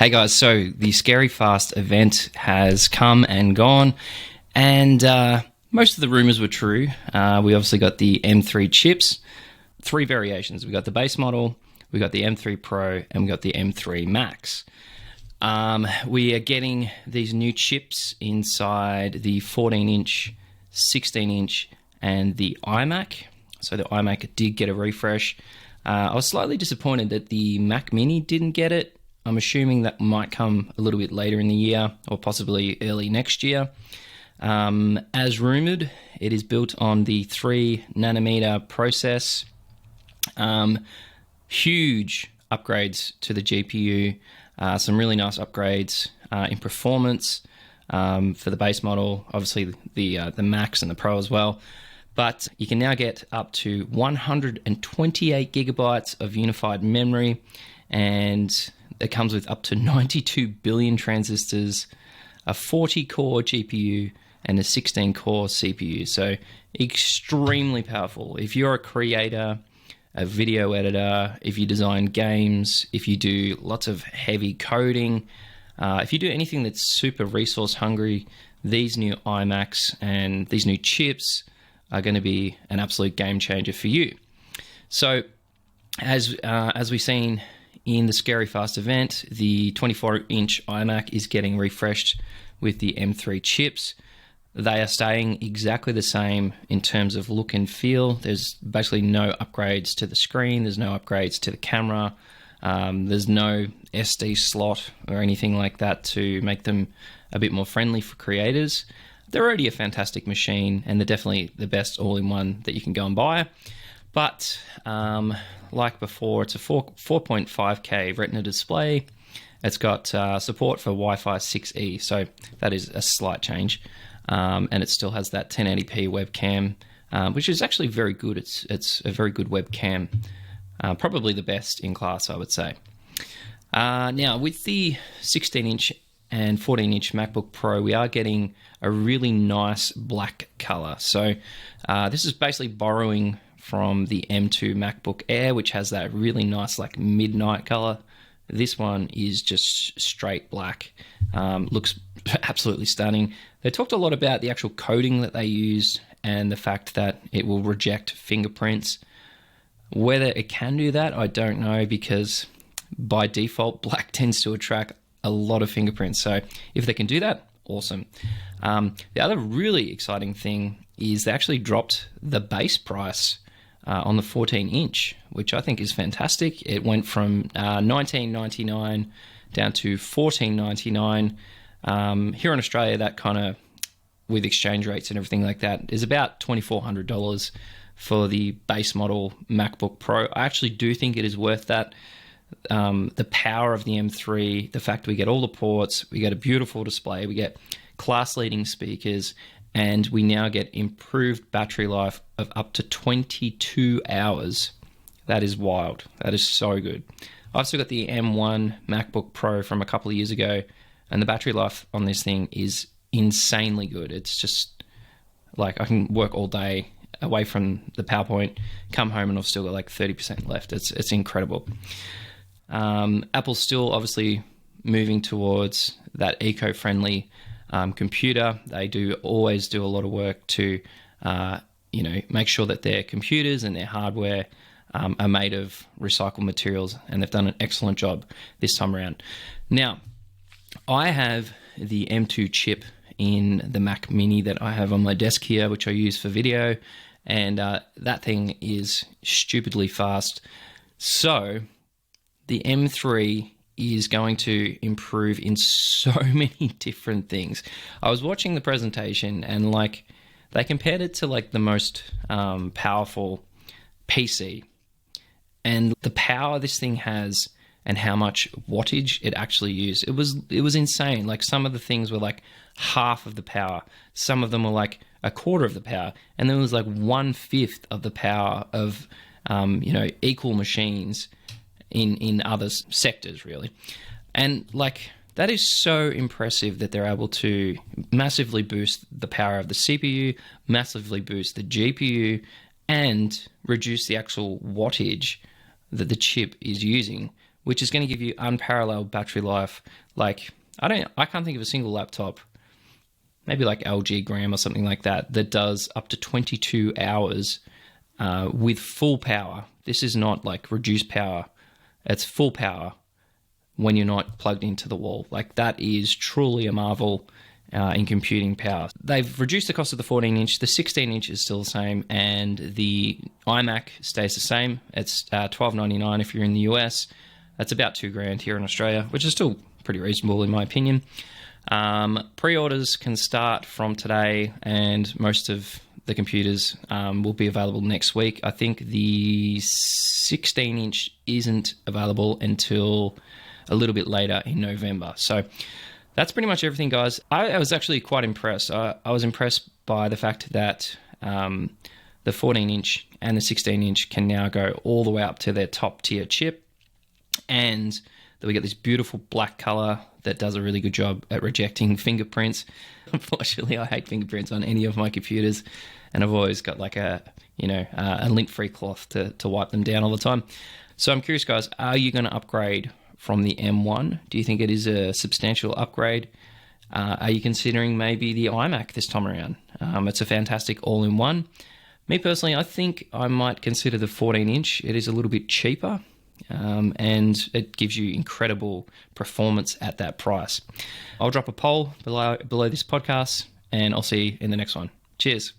Hey guys, so the Scary Fast event has come and gone, and most of the rumors were true. We obviously got the M3 chips, three variations. We got the base model, we got the M3 Pro, and we got the M3 Max. We are getting these new chips inside the 14-inch, 16-inch, and the iMac. So the iMac did get a refresh. I was slightly disappointed that the Mac Mini didn't get it. I'm assuming that might come a little bit later in the year or possibly early next year. As rumored, it is built on the 3nm process. Huge upgrades to the GPU, some really nice upgrades in performance for the base model, obviously the Max and the Pro as well. But you can now get up to 128 gigabytes of unified memory, and it comes with up to 92 billion transistors, a 40-core GPU, and a 16-core CPU. So extremely powerful. If you're a creator, a video editor, if you design games, if you do lots of heavy coding, if you do anything that's super resource hungry, these new iMacs and these new chips are going to be an absolute game changer for you. So as we've seen in the Scary Fast event, the 24-inch iMac is getting refreshed with the M3 chips. They are staying exactly the same in terms of look and feel. There's basically no upgrades to the screen. There's no upgrades to the camera. There's no SD slot or anything like that to make them a bit more friendly for creators. They're already a fantastic machine, and they're definitely the best all-in-one that you can go and buy. But like before, it's a 4.5K Retina display. It's got support for Wi-Fi 6E, so that is a slight change. And it still has that 1080p webcam, which is actually very good. It's a very good webcam, probably the best in class, I would say. Now, with the 16-inch and 14-inch MacBook Pro, we are getting a really nice black color. So this is basically borrowing from the M2 MacBook Air, which has that really nice like midnight color. This one is just straight black. Looks absolutely stunning. They talked a lot about the actual coding that they used and the fact that it will reject fingerprints. Whether it can do that, I don't know, because by default, black tends to attract a lot of fingerprints. So if they can do that, awesome. The other really exciting thing is they actually dropped the base price on the 14-inch, which I think is fantastic. It went from $19.99 down to $14.99. Here in Australia, that kind of, with exchange rates and everything like that, is about $2,400 for the base model MacBook Pro. I actually do think it is worth that. The power of the M3, the fact we get all the ports, we get a beautiful display, we get class-leading speakers, and we now get improved battery life of up to 22 hours. That is wild. That is so good. I've still got the M1 MacBook Pro from a couple of years ago, and the battery life on this thing is insanely good. It's just like I can work all day away from the PowerPoint, come home, and I've still got like 30% left. It's incredible. Apple's still obviously moving towards that eco-friendly computer. They always do a lot of work to, make sure that their computers and their hardware are made of recycled materials, and they've done an excellent job this time around. Now, I have the M2 chip in the Mac Mini that I have on my desk here, which I use for video, and that thing is stupidly fast. So the M3 is going to improve in so many different things. I was watching the presentation, and like they compared it to like the most powerful PC, and the power this thing has and how much wattage it actually used. It was insane. Like some of the things were like half of the power. Some of them were like a quarter of the power, and then it was like 1/5 of the power of equal machines in other sectors, really. And like that is so impressive that they're able to massively boost the power of the CPU, massively boost the GPU, and reduce the actual wattage that the chip is using which is going to give you unparalleled battery life. Like, I can't think of a single laptop, maybe like LG Gram or something like that, that does up to 22 hours with full power. This is not like reduced power. It's full power when you're not plugged into the wall. Like, that is truly a marvel in computing power. They've reduced the cost of the 14-inch. The 16-inch is still the same, and the iMac stays the same. It's $12.99 if you're in the US. That's about $2,000 here in Australia, which is still pretty reasonable in my opinion. Pre-orders can start from today, and most of the computers will be available next week. I think the 16-inch isn't available until a little bit later in November. So that's pretty much everything, guys. I was actually quite impressed. I was impressed by the fact that the 14-inch and the 16-inch can now go all the way up to their top tier chip, and that we get this beautiful black color that does a really good job at rejecting fingerprints. Unfortunately, I hate fingerprints on any of my computers, and I've always got like a lint-free cloth to wipe them down all the time. So I'm curious, guys, are you going to upgrade from the M1? Do you think it is a substantial upgrade? Are you considering maybe the iMac this time around? It's a fantastic all-in-one. Me personally, I think I might consider the 14-inch. It is a little bit cheaper, and it gives you incredible performance at that price. I'll drop a poll below this podcast, and I'll see you in the next one. Cheers.